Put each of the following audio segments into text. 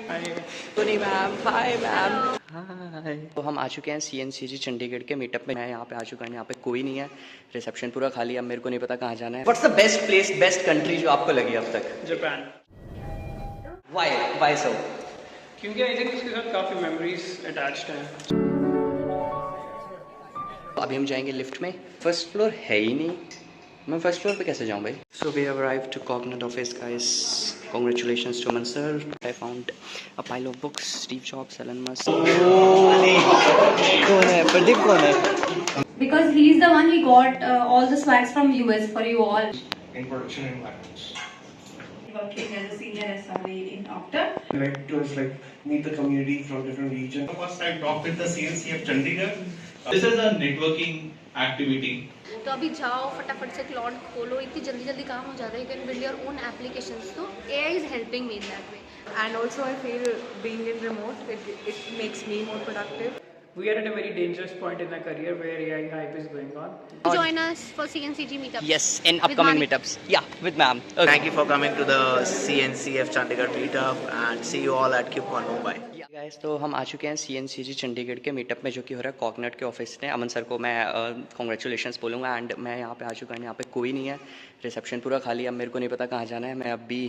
पुनी ma'am, hi ma'am, हाय। तो हम आ चुके हैं CNCG चंडीगढ़ के मीटअप में। मैं यहाँ पे आ चुका हूँ, यहाँ पे कोई नहीं है, रिसेप्शन पूरा खाली। अब मेरे को नहीं पता कहाँ जाना है। What's the best place, best country जो आपको लगी अब तक? जापान। Why so? क्योंकि आई थिंक उसके साथ काफ़ी मेमोरीज अटैच्ड हैं। अभी हम जाएंगे लिफ्ट में। फर्स्ट फ्लोर है ही नहीं, मैं फर्स्ट फ्लोर पे कैसे जाऊँ भाई? So we have arrived to कॉग्नेड office guys. Congratulations to Aman sir. I found a pile of books. Steve Jobs, Elon Musk. कौन है? प्रदीप कौन है? Because he's the one he got all the swags from US for you all. In production environments. Working as a senior SRE in Octa. Like to meet the community from different regions. First I talked with the CNCF Chandigarh. This is a networking activity. तो अभी जाओ फटाफट से cloud खोलो, इतनी जल्दी जल्दी काम हो जाता है. You can build your own applications. तो AI is helping me in that way. And also I feel being in remote, it makes me more productive. We are at a very dangerous point in our career where AI hype is going on. Join us for CNCG meetups. Yes, in upcoming meetups. Yeah, with ma'am. Okay. Thank you for coming to the CNCF Chandigarh meetup and see you all at CubeCon Mumbai. Guys, तो हम आ चुके हैं CNCG Chandigarh के meetup में, जो कि हो रहा है कॉग्नेड के ऑफिस में। अमन सर को मैं कॉन्ग्रेचुलेशंस बोलूँगा। एंड मैं यहाँ पे आ चुका हूँ, यहाँ पे कोई नहीं है, रिसेप्शन पूरा खाली। अब मेरे को नहीं पता कहाँ जाना है। मैं अभी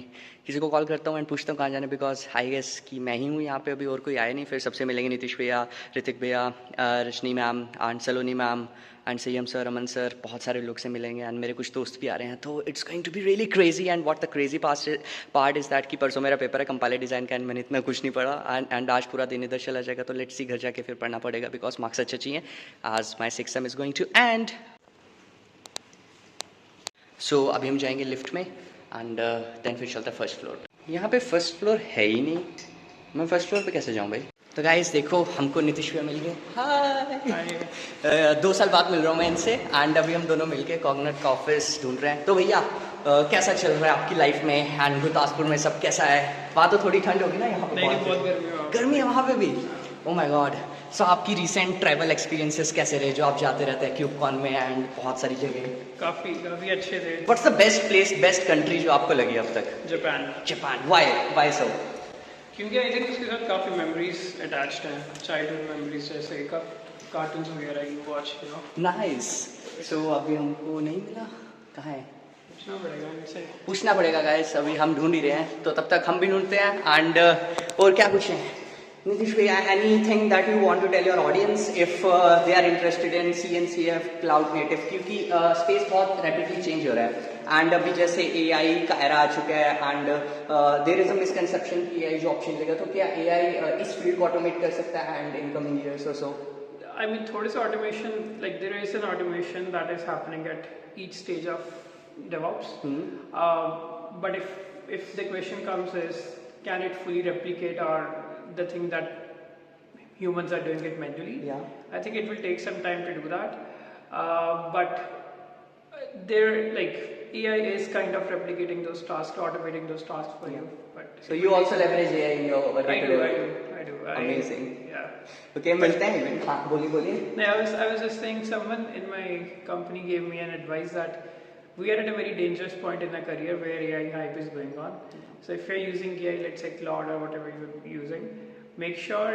किसी को कॉल करता हूँ एंड पूछता हूँ कहाँ जाना है, बिकॉज आई गेस कि मैं ही हूँ यहाँ पे, अभी और कोई आया नहीं। फिर सबसे मिलेंगे नीतीश भैया, ऋतिक भैया, Rajni ma'am and Saloni ma'am and सयम सर, अमन सर, बहुत सारे लोग से मिलेंगे एंड मेरे कुछ दोस्त भी आ रहे हैं। तो it's going to be really crazy. And what the crazy part is that कि परसों मेरा पेपर है कंपाइलर डिज़ाइन का एंड मैंने इतना कुछ नहीं पढ़ा एंड आज पूरा दिन इधर चला जाएगा। तो लेट्स सी, घर जाके फिर पढ़ना पड़ेगा बिकॉज मार्क्स अच्छे चाहिए। आज my 6th sem is going to end. So अभी हम जाएंगे लिफ्ट में एंड देन फिर चलता है फर्स्ट फ्लोर। यहाँ पे फर्स्ट फ्लोर है ही नहीं, मैं फर्स्ट फ्लोर पे कैसे जाऊँ भाई? तो गाइस देखो, हमको नीतीश भैया मिल गए। हाय। 2 साल बाद मिल रहा हूँ मैं इनसे एंड अभी हम दोनों मिलके कॉग्नेड का ऑफिस ढूंढ रहे हैं। तो भैया कैसा चल रहा है आपकी लाइफ में एंड गुरदासपुर में सब कैसा है? वहाँ तो थोड़ी ठंड होगी ना, यहाँ पे बहुत गर्मी है वहाँ पे भी। Oh my God. सो आपकी रिसेंट ट्रैवल एक्सपीरियंसेस कैसे रहे, जो आप जाते रहते हैं क्यूबकॉन में एंड बहुत सारी जगह? काफ़ी अच्छे थे। What's the best place, best country जो आपको लगी अब तक? जापान। Why so? क्योंकि आई थिंक उसके साथ काफ़ी मेमोरीज अटैच्ड हैं, चाइल्डहुड मेमोरीज, जैसे कार्टून्स वगैरह you watch, you know. Nice. So अभी हमको नहीं मिला, कहाँ है? पूछना पड़ेगा गाइस, अभी हम ढूंढ ही रहे हैं। तो तब तक हम भी ढूंढते हैं एंड और क्या पूछें? नीतीश भैया, anything that you want to tell your audience if they are interested in CNCF cloud native, क्योंकि स्पेस बहुत रैपिडली चेंज हो रहा है एंड अभी जैसे AI का एरा आ चुका है and there is a misconception कि AI जॉब छीन लेगा। तो क्या AI इस फील्ड को ऑटोमेट कर सकता है एंड इन कमिंग ईयर्स और सो? I mean, थोड़े से automation, like there is an automation that is happening at each stage of DevOps. But if the question comes is, can it fully replicate or the thing that humans are doing it manually? Yeah. I think it will take some time to do that. But there, like AI is kind of replicating those tasks, automating those tasks for you. But so you also leverage AI in your work? I do. Amazing. Yeah. Okay, मिलते हैं event. हाँ बोलिए। No, I was just saying, someone in my company gave me an advice that we are at a very dangerous point in our career where AI hype is going on. So if you're using AI, let's say Claude or whatever you're using, make sure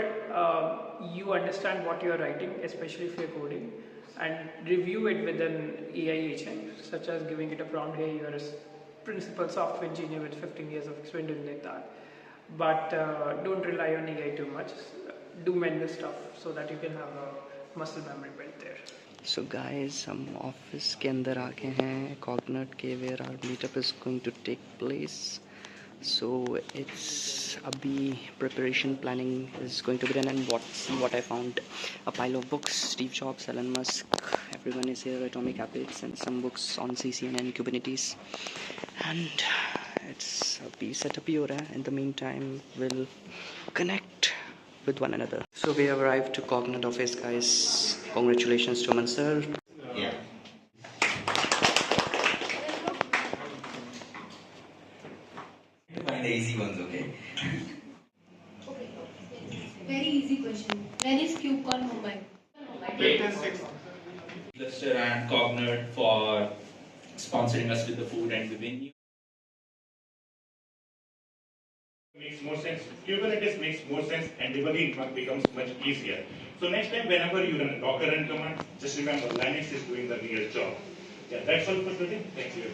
you understand what you're writing, especially if you're coding, and review it with an AI agent, such as giving it a prompt, hey, you're a principal software engineer with 15 years of experience doing like that. But don't rely on AI too much. Do manual stuff so that you can have a muscle memory built there. So guys, हम office के अंदर आ गए हैं कॉग्नेड के, where our meetup is going to take place. So it's अभी preparation planning is going to be done and see what I found. A pile of books, Steve Jobs, Elon Musk, everyone is here, Atomic Habits and some books on CCN and Kubernetes. And it's अभी setup ही हो रहा है. In the meantime, we'll connect with one another. So we have arrived to Cognerd office guys. Congratulations to Aman sir. Yeah. Find the easy ones, okay? Okay. Very easy question. Where is CubeCon Mumbai? Cluster and Cognerd for sponsoring us with the food and the venue. Makes more sense. Kubernetes makes more sense and debugging becomes much easier. So next time, whenever you run a Docker run command, just remember Linux is doing the real job. Yeah, that's all for today. Thank you.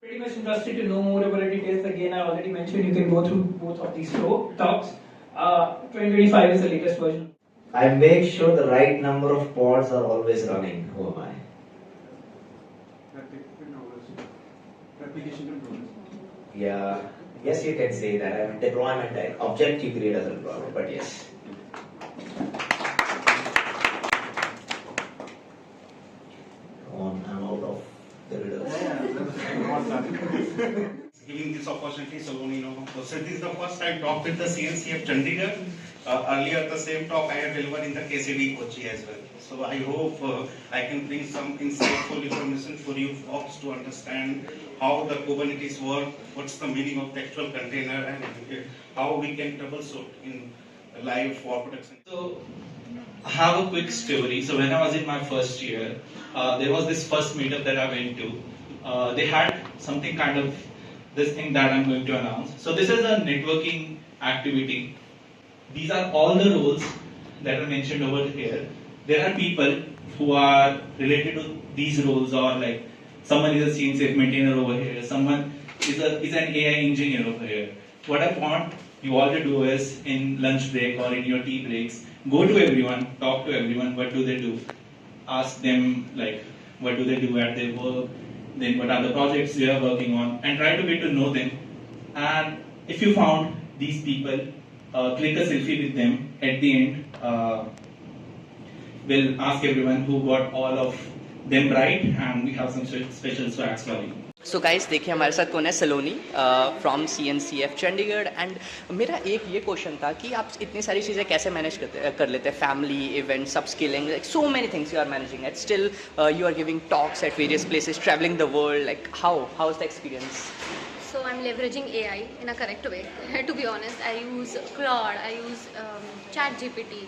Pretty much interested to know more about the details. Again, I already mentioned you can go through both of these talks. 2025 is the latest version. I make sure the right number of pods are always running. Who am I? Application controllers. Yeah. Yes, you can say that. I'm a deployment type. Object you create as a deployment, but yes. I'm out of the riddles. Giving this opportunity, Saloni, so this is the first time I talked with the CNCF Chandigarh. Earlier at the same talk I had delivered in the KCD Kochi as well. So I hope I can bring some insightful information for you folks to understand how the Kubernetes work, what's the meaning of the actual container, and how we can troubleshoot in live for production. So I have a quick story. So when I was in my first year, there was this first meetup that I went to. They had something kind of this thing that I'm going to announce. So this is a networking activity. These are all the roles that are mentioned over here. There are people who are related to these roles, or like someone is a CNCF maintainer over here, someone is an AI engineer over here. What I want you all to do is in lunch break or in your tea breaks, go to everyone, talk to everyone, what do they do? Ask them like what do they do at their work, then what are the projects they are working on, and try to get to know them. And if you found these people, click a selfie with them at the end. We'll ask everyone who got all of them right, and we have some special swags for you. So guys देखिए हमारे साथ कौन है, सलोनी from CNCF Chandigarh. And मेरा एक ये question था कि आप इतनी सारी चीज़ें कैसे मैनेज कर लेते हैं, family events, upskilling, like so many things you are managing at, still you are giving talks at various places, travelling the world, like how is the experience? So I'm leveraging AI in a correct way. To be honest, I use Claude, I use ChatGPT,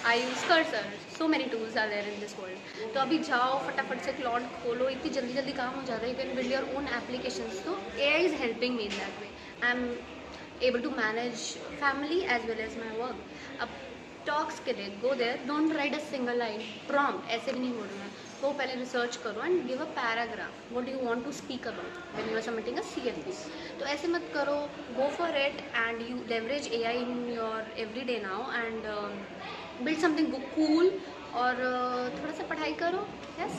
I use Cursor. So many tools are there in this world. तो अभी जाओ फटाफट से Claude खोलो, इतनी जल्दी काम हो जाता है. You can build your own applications. So AI is helping me in that way. I'm able to manage family as well as my work. अब टॉक्स के लिए go there, don't write a single line, prompt ऐसे भी नहीं बोलना. वो पहले research करो and give a paragraph, what do you want to speak about when you are submitting a CFP. तो ऐसे मत करो, go for it and you leverage AI in your everyday now and build something cool. और थोड़ा सा पढ़ाई करो. Yes,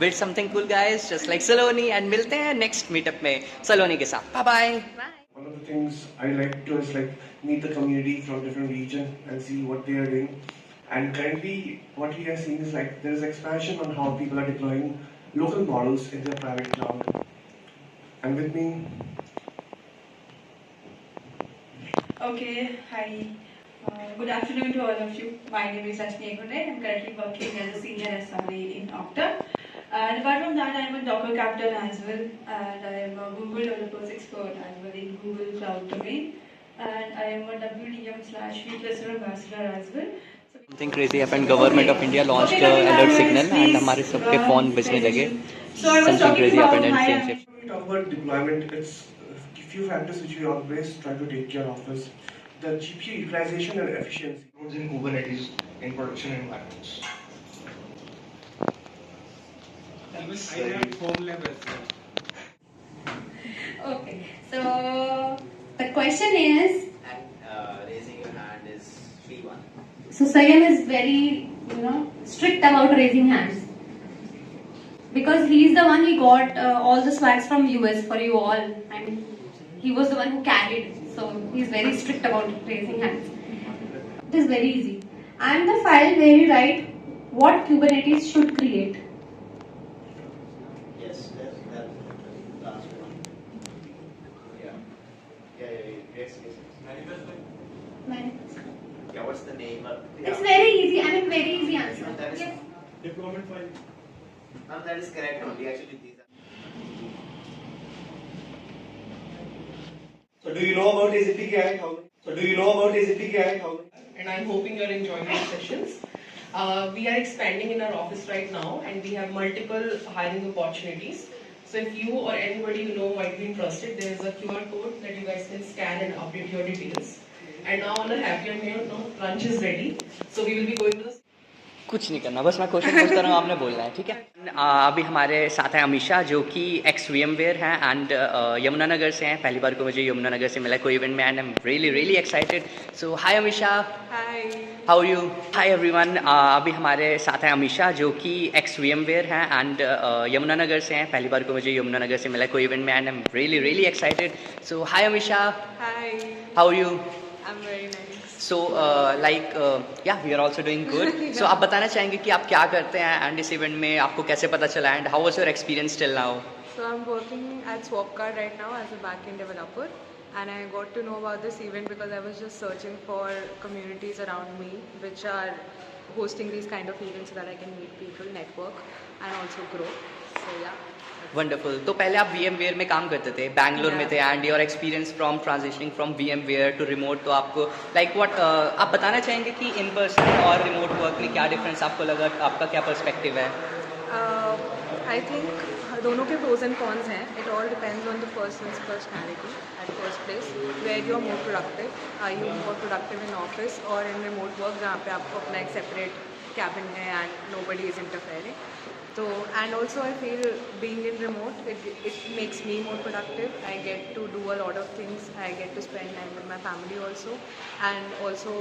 build something cool guys, just like Saloni. And मिलते हैं नेक्स्ट मीटअप में सलोनी के साथ. Bye bye. One of the things I like to is like meet the community from different region and see what they are doing. And currently, what we are seeing is like there is expansion on how people are deploying local models in their private cloud. And with me. Okay, hi. Good afternoon to all of you. My name is Cognerd. I'm currently working as a senior SRE in Okta. And apart from that, I'm a Docker captain as well, and I am a Google developers expert as well in Google Cloud domain. And I am a WDM/V+ ambassador as well. Something crazy happened. Government of India launched alert signal and हमारे सबके phone बजने लगे. Something crazy happened in CNCF. When we talk about deployment, it's a few factors which we always try to take care of is the GPU utilization and efficiency. In Kubernetes in production environments. I have home lab as well. Okay, so the question is, And raising your hand is free one. so Saiyam is very, strict about raising hands. Because he's the one, he got all the swags from US for you all. I mean, he was the one who carried. So he's very strict about raising hands. It is very easy. I am the file where you write what Kubernetes should create. Yes, that last one. Yeah. Yes. Yeah, what's the name? It's very easy. I mean, very easy answer. That is Yes. Deployment file. No, that is correct only. Actually, these are. So do you know about AZPKI? And I'm hoping you're enjoying the sessions. We are expanding in our office right now, and we have multiple hiring opportunities. So if you or anybody you know might be interested, there is a QR code that you guys can scan and update your details. And now on a happier note, lunch is ready. So we will be going to the कुछ नहीं करना, बस मैं question पूछता रहा हूँ, आपने बोलना है, ठीक है। अभी हमारे साथ है अमीशा जो कि एक्स VMware हैं एंड यमुनानगर से हैं। पहली बार को मुझे यमुनानगर से मिला कोई इवेंट में and I am really excited. So hi Amisha, hi, how are you? Hi everyone, अभी हमारे साथ है अमीशा जो कि एक्स VMware हैं एंड यमुनानगर से हैं। पहली बार को मुझे यमुनानगर से मिला कोई इवेंट में and I am really excited. So hi Amisha, hi, how are you? I am very nice. So yeah we are also doing good. So आप बताना चाहेंगे कि आप क्या करते हैं एंड इस इवेंट में आपको कैसे पता चला and how was your experience till now? So I'm working at Swapcard right now as a back-end developer, and I got to know about this event because I was just searching for communities around me which are hosting these kind of events so that I can meet people, network, and also grow. So yeah. Wonderful. तो पहले आप VMware में काम करते थे, बैंगलोर में थे and your experience from transitioning from VMware to remote, तो आपको लाइक व्हाट आप बताना चाहेंगे कि इन पर्सन और रिमोट वर्क में क्या डिफरेंस आपको लगा, आपका क्या पर्सपेक्टिव है? आई थिंक दोनों के प्रोज एंड कॉन्स हैं. It all depends on the person's personality at first place, where you are more productive. Are you more productive in office और इन रिमोट वर्क जहाँ पे आपको अपना एक सेपरेट कैबिन है and nobody is interfering. So, and also I feel being in remote, it makes me more productive. I get to do a lot of things. I get to spend time with my family also, and also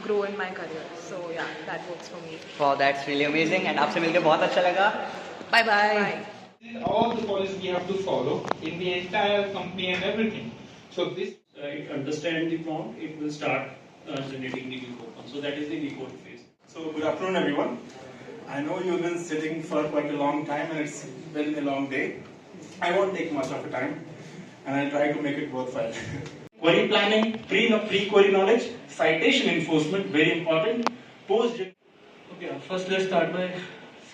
grow in my career. So yeah, that works for me. Wow, that's really amazing. And आपसे मिलकर बहुत अच्छा लगा. Bye bye. All the policies we have to follow in the entire company and everything. So this it understands the prompt, it will start generating the new code. So that is the decode phase. So good afternoon everyone. I know you've been sitting for quite a long time and it's been a long day. I won't take much of your time and I'll try to make it worthwhile. Query planning, pre-query knowledge, citation enforcement, very important. Okay, first let's start by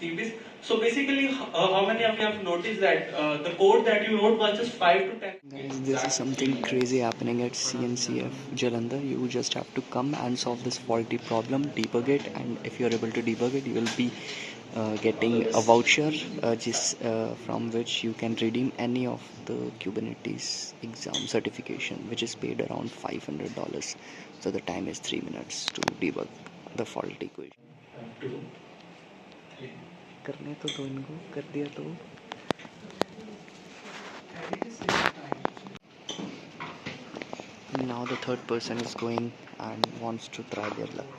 CBs. So basically, how many of you have noticed that the code that you wrote was just 5 to 10? Guys, this is something crazy happening at CNCF Jalandhar. You just have to come and solve this faulty problem, debug it, and if you are able to debug it, you will be getting a voucher from which you can redeem any of the Kubernetes exam certification, which is paid around $500. So the time is 3 minutes to debug the faulty equation. करने तो दो इनको, कर दिया तो now the third person is going and wants to try their luck.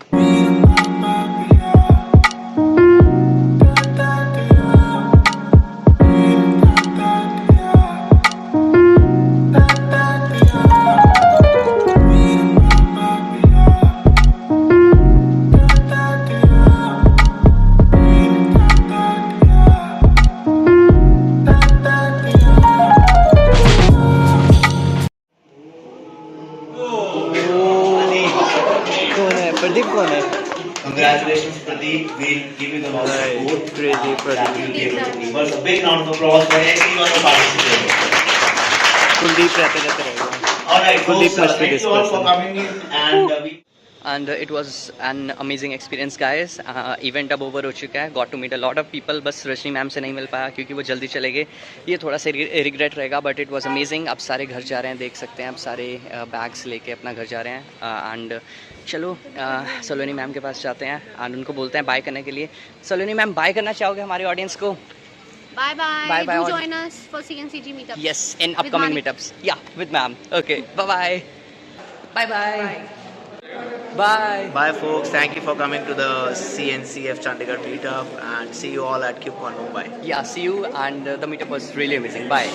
Congratulations, Pradeep. We'll give you the most support. Pradeep. A big round of applause for everyone who participated. Kuldeep रहते रहेगा. All right, folks. Thank you all for coming in and it was an amazing experience, guys. Event अब over हो चुका है. Got to meet a lot of people. बस Rajni ma'am से नहीं मिल पाया क्योंकि वो जल्दी चले गए. ये थोड़ा सा रिग्रेट रहेगा, बट इट वाज अमेजिंग. अब सारे घर जा रहे हैं, देख सकते हैं. अब सारे बैग्स लेके अपना घर जा रहे हैं. एंड चलो सलोनी मैम के पास जाते हैं एंड उनको बोलते हैं बाय करने के लिए. सलोनी मैम, बाय करना चाहोगे हमारे ऑडियंस को? Bye bye. Bye bye. Do join us for CNCG meetups. Yes, in upcoming meetups. Yeah, with ma'am. Okay. Bye bye. Bye bye. Bye. Bye folks. Thank you for coming to the CNCF Chandigarh meetup and see you all at KubeCon Mumbai. Yeah, see you, and the meetup was really amazing. Bye.